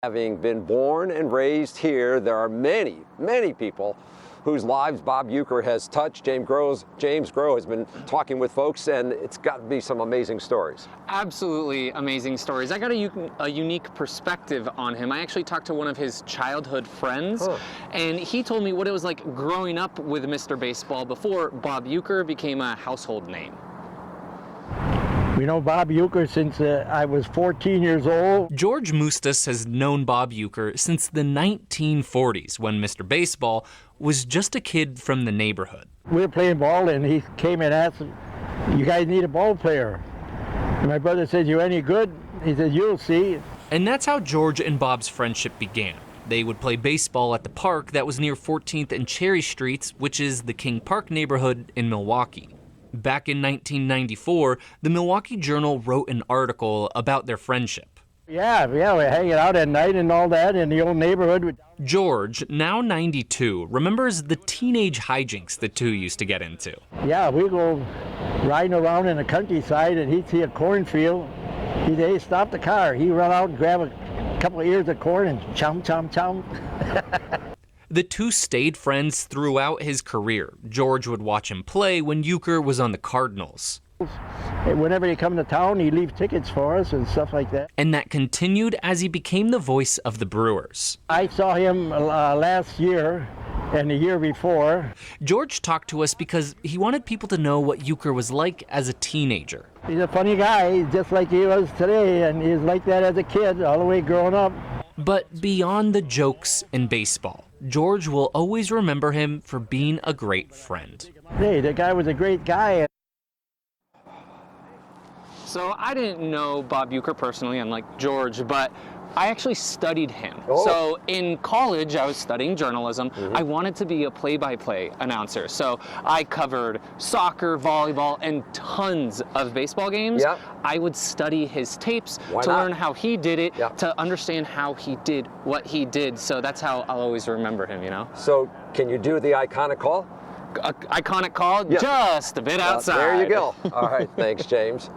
Having been born and raised here, there are many, many people whose lives Bob Uecker has touched. James Groh has been talking with folks, and it's got to be some amazing stories. Absolutely amazing stories. I got a unique perspective on him. I actually talked to one of his childhood friends, and he told me what it was like growing up with Mr. Baseball before Bob Uecker became a household name. We know Bob Uecker since I was 14 years old. George Mustas has known Bob Uecker since the 1940s, when Mr. Baseball was just a kid from the neighborhood. We were playing ball, and he came and asked, "You guys need a ball player?" And my brother said, "You any good?" He said, "You'll see." And that's how George and Bob's friendship began. They would play baseball at the park that was near 14th and Cherry Streets, which is the King Park neighborhood in Milwaukee. Back in 1994, the Milwaukee Journal wrote an article about their friendship. Yeah, we're hanging out at night and all that in the old neighborhood. George, now 92, remembers the teenage hijinks the two used to get into. Yeah, we go riding around in the countryside, and he'd see a cornfield. He'd say, "Hey, stop the car." He'd run out and grab a couple of ears of corn and chomp, chomp, chomp. The two stayed friends throughout his career. George would watch him play when Uecker was on the Cardinals. Whenever he come to town, he'd leave tickets for us and stuff like that. And that continued as he became the voice of the Brewers. I saw him last year and the year before. George talked to us because he wanted people to know what Uecker was like as a teenager. He's a funny guy, just like he was today, and he's like that as a kid, all the way growing up. But beyond the jokes in baseball, George will always remember him for being a great friend. Hey, the guy was a great guy. So I didn't know Bob Uecker personally, unlike George, but I actually studied him. Oh. So in college, I was studying journalism. I wanted to be a play-by-play announcer. So I covered soccer, volleyball, and tons of baseball games. Yep. I would study his tapes Why to not? learn how he did it, Yep. to understand how he did what he did. So that's how I'll always remember him, you know? So can you do the iconic call? Iconic call, Yeah. just a bit outside. There you go. All right, thanks, James.